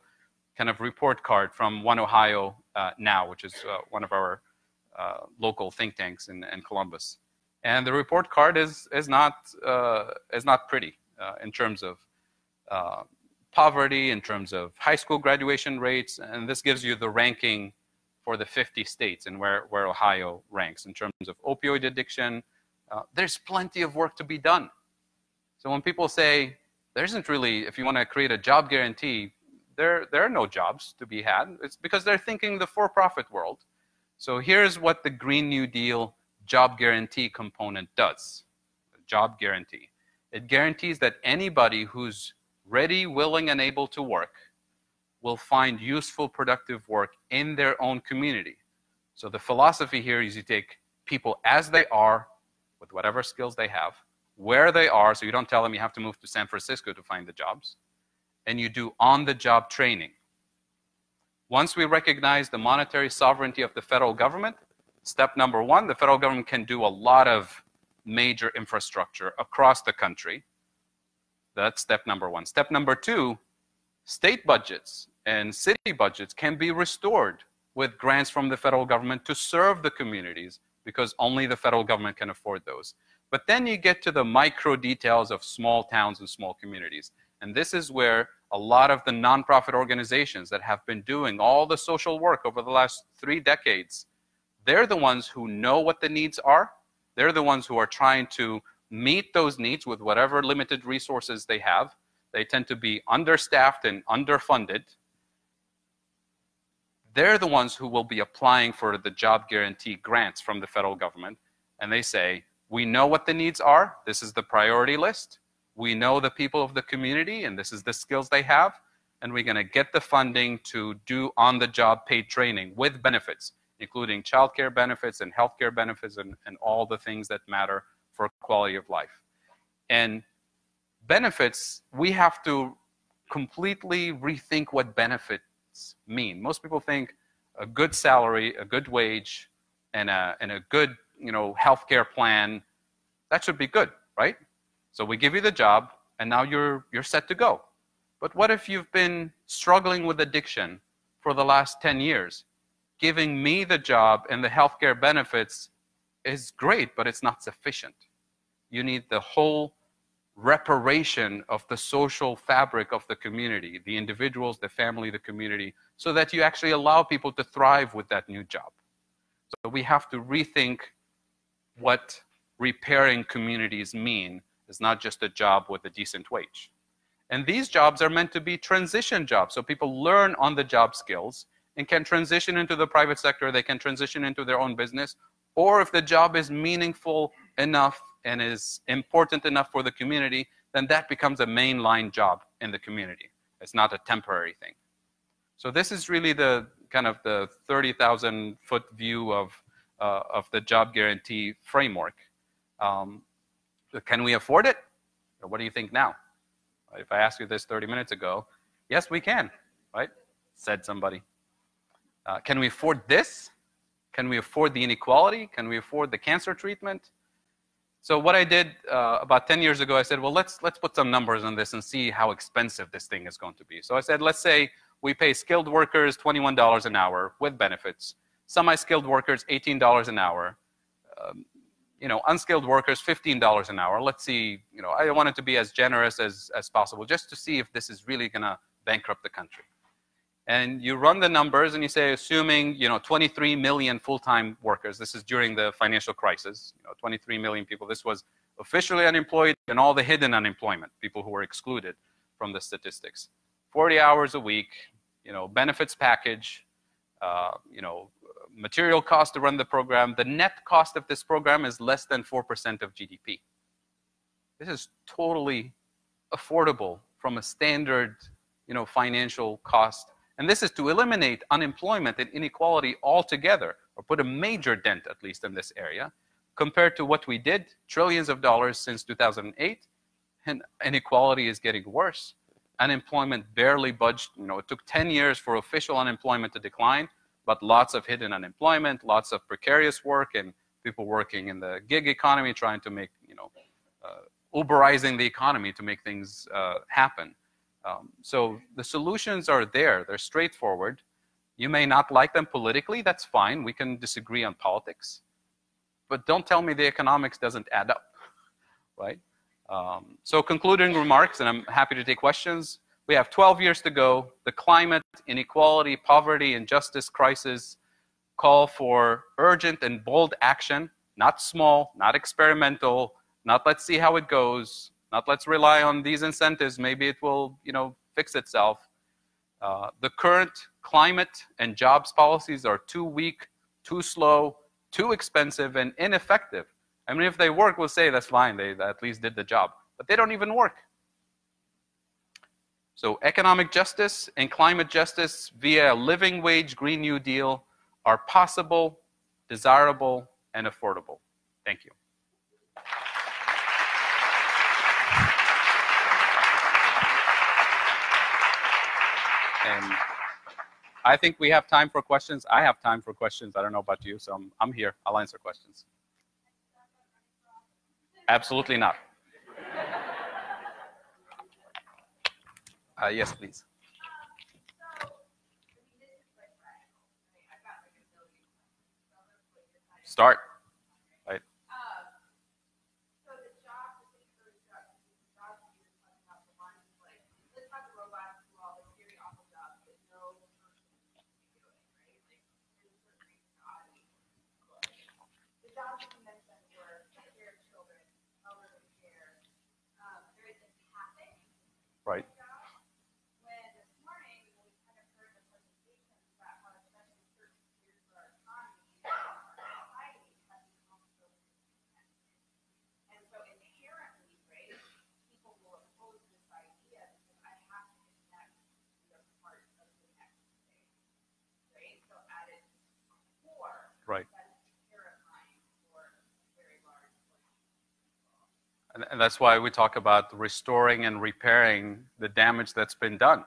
kind of report card from One Ohio Now, which is one of our local think tanks in Columbus. And the report card is not pretty in terms of poverty, in terms of high school graduation rates, and this gives you the ranking for the 50 states and where Ohio ranks in terms of opioid addiction. There's plenty of work to be done. So when people say, there isn't really, if you want to create a job guarantee, there are no jobs to be had. It's because they're thinking the for-profit world. So here's what the Green New Deal job guarantee component does. Job guarantee. It guarantees that anybody who's ready, willing, and able to work will find useful, productive work in their own community. So the philosophy here is you take people as they are, with whatever skills they have, where they are, so you don't tell them you have to move to San Francisco to find the jobs, and you do on-the-job training. Once we recognize the monetary sovereignty of the federal government, step number 1, the federal government can do a lot of major infrastructure across the country. That's step number 1. Step number 2, state budgets and city budgets can be restored with grants from the federal government to serve the communities, because only the federal government can afford those. But then you get to the micro details of small towns and small communities. And this is where a lot of the nonprofit organizations that have been doing all the social work over the last 3 decades, they're the ones who know what the needs are. They're the ones who are trying to meet those needs with whatever limited resources they have. They tend to be understaffed and underfunded. They're the ones who will be applying for the job guarantee grants from the federal government. And they say, we know what the needs are. This is the priority list. We know the people of the community, and this is the skills they have. And we're going to get the funding to do on-the-job paid training with benefits, including childcare benefits and healthcare benefits and all the things that matter for quality of life. And benefits, we have to completely rethink what benefits mean. Most people think a good salary, a good wage, and a good healthcare plan, that should be good, right? So we give you the job, and now you're set to go. But what if you've been struggling with addiction for the last 10 years? giving me the job and the healthcare benefits is great, but it's not sufficient. You need the whole reparation of the social fabric of the community, the individuals, the family, the community, so that you actually allow people to thrive with that new job. So we have to rethink what repairing communities mean. It's not just a job with a decent wage. And these jobs are meant to be transition jobs, so people learn on-the-job skills and can transition into the private sector, they can transition into their own business, or if the job is meaningful enough and is important enough for the community, then that becomes a mainline job in the community. It's not a temporary thing. So this is really the kind of the 30,000-foot view of the job guarantee framework. Can we afford it? Or what do you think now? If I asked you this 30 minutes ago, yes, we can, right? Said somebody. Can we afford this? Can we afford the inequality? Can we afford the cancer treatment? So what I did about 10 years ago, I said, well, let's put some numbers on this and see how expensive this thing is going to be. So I said, let's say we pay skilled workers $21 an hour with benefits, semi-skilled workers $18 an hour, unskilled workers $15 an hour. Let's see, I want it to be as generous as possible, just to see if this is really going to bankrupt the country. And you run the numbers and you say, assuming 23 million full-time workers, this is during the financial crisis, 23 million people, this was officially unemployed and all the hidden unemployment, people who were excluded from the statistics. 40 hours a week, benefits package, material cost to run the program. The net cost of this program is less than 4% of GDP. This is totally affordable from a standard, financial cost. And this is to eliminate unemployment and inequality altogether, or put a major dent, at least in this area, compared to what we did, trillions of dollars since 2008, and inequality is getting worse. Unemployment barely budged. It took 10 years for official unemployment to decline, but lots of hidden unemployment, lots of precarious work, and people working in the gig economy trying to make, Uberizing the economy to make things happen. So the solutions are there. They're straightforward. You may not like them politically. That's fine. We can disagree on politics. But don't tell me the economics doesn't add up, right? So concluding remarks, and I'm happy to take questions. We have 12 years to go. The climate, inequality, poverty, and justice crisis call for urgent and bold action, not small, not experimental, not let's see how it goes, not let's rely on these incentives, maybe it will, fix itself. The current climate and jobs policies are too weak, too slow, too expensive, and ineffective. I mean, if they work, we'll say that's fine, they at least did the job. But they don't even work. So economic justice and climate justice via a living wage Green New Deal are possible, desirable, and affordable. Thank you. And I think we have time for questions. I have time for questions. I don't know about you, so I'm here. I'll answer questions. Absolutely not. Yes, please. Start. Right. Right. When this morning we kind of heard the presentations about how especially certain years for our economy and our society have become so disconnected. And so inherently, right, people will oppose this idea because I have to connect to the part of the next thing. Right? So at its core, Right. that is terrifying for a very large portion of people. And that's why we talk about restoring and repairing the damage that's been done.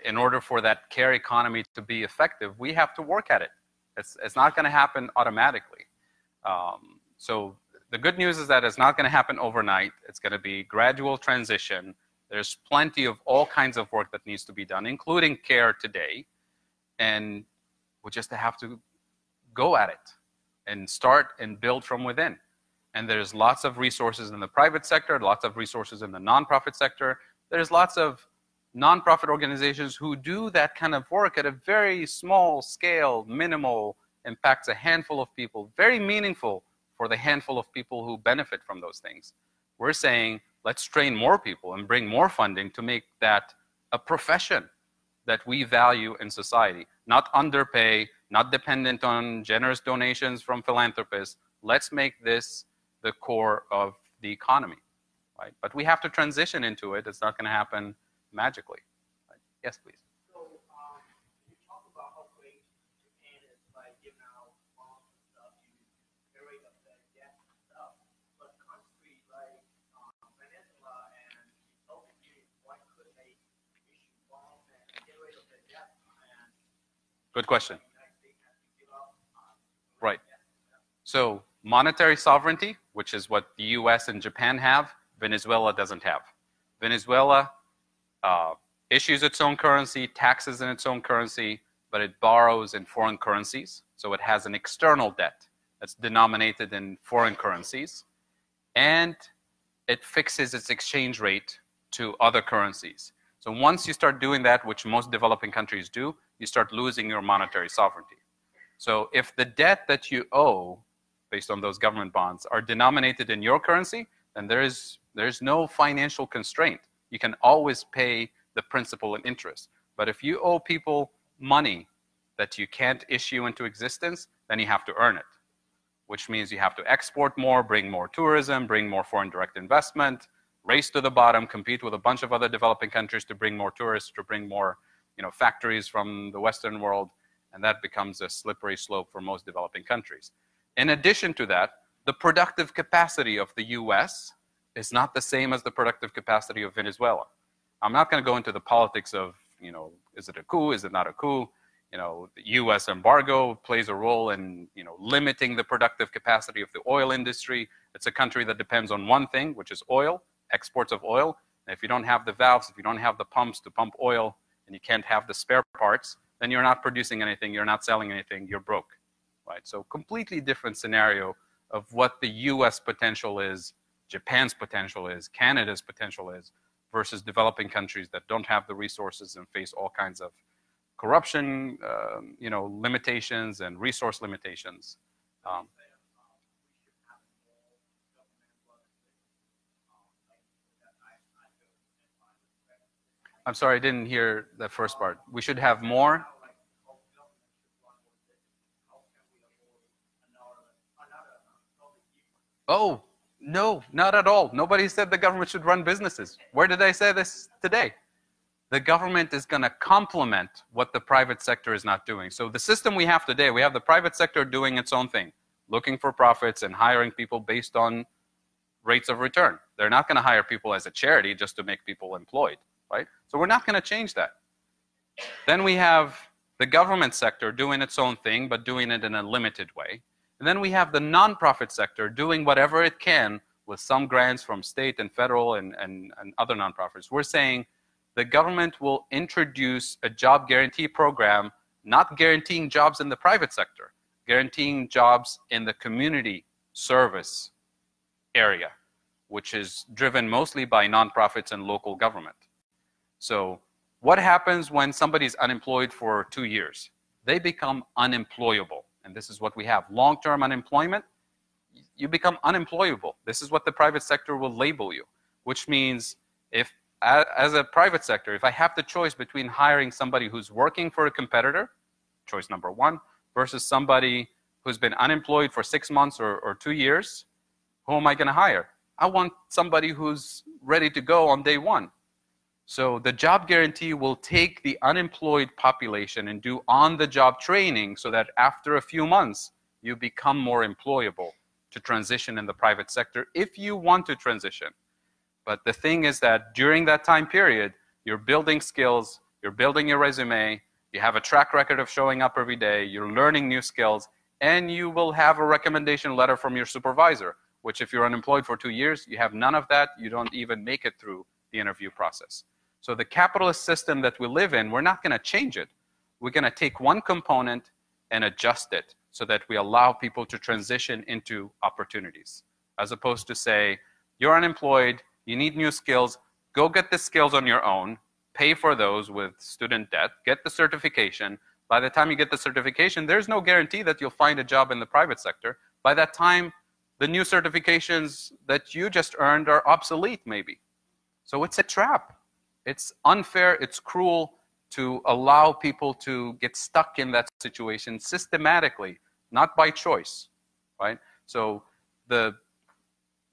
In order for that care economy to be effective, we have to work at it. It's not going to happen automatically. So the good news is that it's not going to happen overnight. It's going to be gradual transition. There's plenty of all kinds of work that needs to be done, including care today. And We just have to go at it and start and build from within. And there's lots of resources in the private sector, lots of resources in the nonprofit sector. There's lots of nonprofit organizations who do that kind of work at a very small scale, minimal, impacts a handful of people, very meaningful for the handful of people who benefit from those things. We're saying, let's train more people and bring more funding to make that a profession that we value in society, not underpay, not dependent on generous donations from philanthropists. Let's make this the core of the economy, right? But we have to transition into it. It's not going to happen magically. Right? Yes, please. So you talk about how great Japan is by giving out bonds and stuff to get rid of the debt and stuff. But countries like Venezuela and the Soviet Union, why couldn't they issue bonds and get rid of the debt? And good question. the United States has to give up Right. debt. So monetary sovereignty, which is what the US and Japan have, Venezuela doesn't have. Venezuela issues its own currency, taxes in its own currency, but it borrows in foreign currencies. So it has an external debt that's denominated in foreign currencies. And it fixes its exchange rate to other currencies. So once you start doing that, which most developing countries do, you start losing your monetary sovereignty. So if the debt that you owe, based on those government bonds, are denominated in your currency, then there's no financial constraint. You can always pay the principal and interest. But if you owe people money that you can't issue into existence, then you have to earn it, which means you have to export more, bring more tourism, bring more foreign direct investment, race to the bottom, compete with a bunch of other developing countries to bring more tourists, to bring more factories from the Western world, and that becomes a slippery slope for most developing countries. In addition to that, the productive capacity of the US is not the same as the productive capacity of Venezuela. I'm not going to go into the politics of, is it a coup, is it not a coup? The US embargo plays a role in, limiting the productive capacity of the oil industry. It's a country that depends on one thing, which is oil, exports of oil. And if you don't have the valves, if you don't have the pumps to pump oil, and you can't have the spare parts, then you're not producing anything, you're not selling anything, you're broke, right? So completely different scenario of what the US potential is, Japan's potential is, Canada's potential is, versus developing countries that don't have the resources and face all kinds of corruption, limitations and resource limitations. I'm sorry, I didn't hear the first part. We should have more. Oh, no, not at all. Nobody said the government should run businesses. Where did I say this today? The government is going to complement what the private sector is not doing. So the system we have today, we have the private sector doing its own thing, looking for profits and hiring people based on rates of return. They're not going to hire people as a charity just to make people employed, right? So we're not going to change that. Then we have the government sector doing its own thing, but doing it in a limited way. And then we have the nonprofit sector doing whatever it can with some grants from state and federal and other nonprofits. We're saying the government will introduce a job guarantee program, not guaranteeing jobs in the private sector, guaranteeing jobs in the community service area, which is driven mostly by nonprofits and local government. So what happens when somebody's unemployed for 2 years? They become unemployable. And this is what we have. Long-term unemployment, you become unemployable. This is what the private sector will label you, which means if, as a private sector, if I have the choice between hiring somebody who's working for a competitor, choice number one, versus somebody who's been unemployed for 6 months or 2 years, who am I going to hire? I want somebody who's ready to go on day one. So the job guarantee will take the unemployed population and do on-the-job training so that after a few months, you become more employable to transition in the private sector if you want to transition. But the thing is that during that time period, you're building skills, you're building your resume, you have a track record of showing up every day, you're learning new skills, and you will have a recommendation letter from your supervisor, which if you're unemployed for 2 years, you have none of that, you don't even make it through the interview process. So the capitalist system that we live in, we're not going to change it. We're going to take one component and adjust it so that we allow people to transition into opportunities, as opposed to say, you're unemployed, you need new skills, go get the skills on your own, pay for those with student debt, get the certification. By the time you get the certification, there's no guarantee that you'll find a job in the private sector. By that time, the new certifications that you just earned are obsolete, maybe. So it's a trap. It's unfair, it's cruel to allow people to get stuck in that situation systematically, not by choice, right? So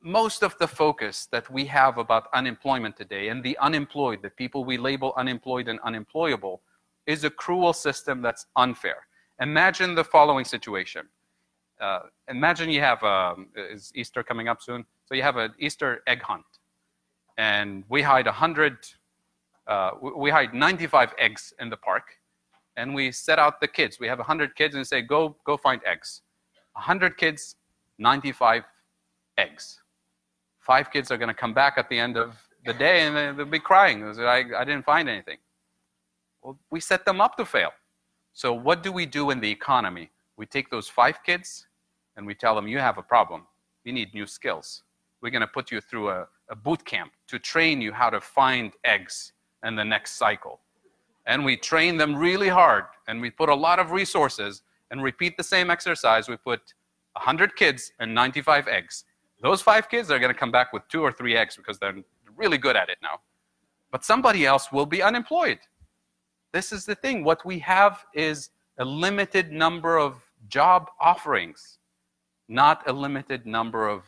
most of the focus that we have about unemployment today and the unemployed, the people we label unemployed and unemployable, is a cruel system that's unfair. Imagine the following situation. Imagine you have, is Easter coming up soon? So you have an Easter egg hunt. And we hide 95 eggs in the park. And we set out the kids. We have 100 kids and say, go find eggs. 100 kids, 95 eggs. 5 kids are going to come back at the end of the day and they'll be crying. They'll say, I didn't find anything. Well, we set them up to fail. So what do we do in the economy? We take those 5 kids and we tell them, you have a problem. You need new skills. We're going to put you through a boot camp to train you how to find eggs in the next cycle. And we train them really hard and we put a lot of resources and repeat the same exercise. We put 100 kids and 95 eggs. Those 5 kids are going to come back with 2 or 3 eggs because they're really good at it now. But somebody else will be unemployed. This is the thing. What we have is a limited number of job offerings, not a limited number of,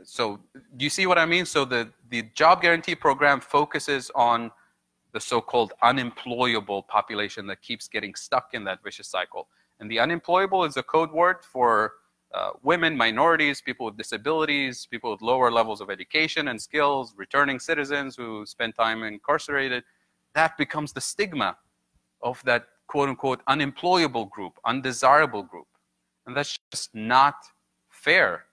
so do you see what I mean? So the job guarantee program focuses on the so-called unemployable population that keeps getting stuck in that vicious cycle. And the unemployable is a code word for women, minorities, people with disabilities, people with lower levels of education and skills, returning citizens who spend time incarcerated. That becomes the stigma of that quote-unquote unemployable group, undesirable group. And that's just not fair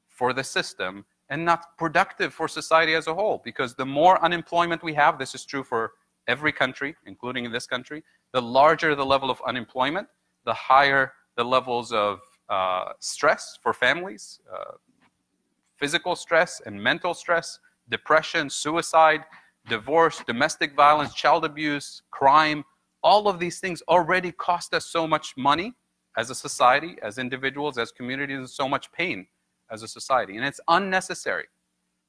for the system and not productive for society as a whole, because the more unemployment we have, this is true for every country, including in this country, the larger the level of unemployment, the higher the levels of stress for families, physical stress and mental stress, depression, suicide, divorce, domestic violence, child abuse, crime. All of these things already cost us so much money as a society, as individuals, as communities, and so much pain as a society. And it's unnecessary,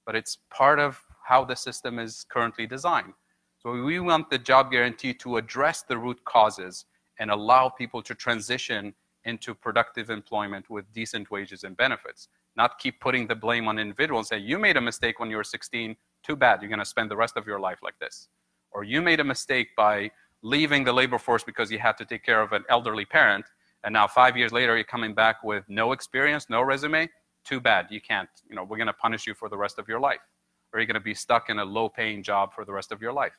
but it's part of how the system is currently designed. So we want the job guarantee to address the root causes and allow people to transition into productive employment with decent wages and benefits, not keep putting the blame on individuals and say, you made a mistake when you were 16, too bad, you're going to spend the rest of your life like this. Or you made a mistake by leaving the labor force because you had to take care of an elderly parent, and now 5 years later you're coming back with no experience, no resume, too bad, you can't, we're going to punish you for the rest of your life. Or you're going to be stuck in a low-paying job for the rest of your life.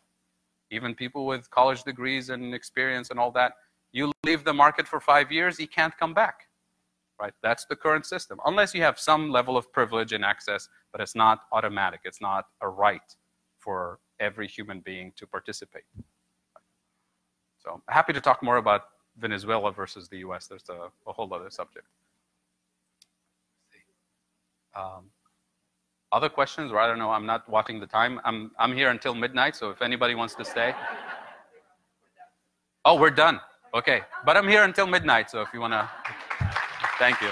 Even people with college degrees and experience and all that, you leave the market for 5 years, you can't come back, right? That's the current system. Unless you have some level of privilege and access, but it's not automatic. It's not a right for every human being to participate. So happy to talk more about Venezuela versus the US. There's a whole other subject. Other questions? Or I don't know, I'm not watching the time. I'm here until midnight, so if anybody wants to stay. Oh, we're done. Okay, but I'm here until midnight, so if you want to, thank you.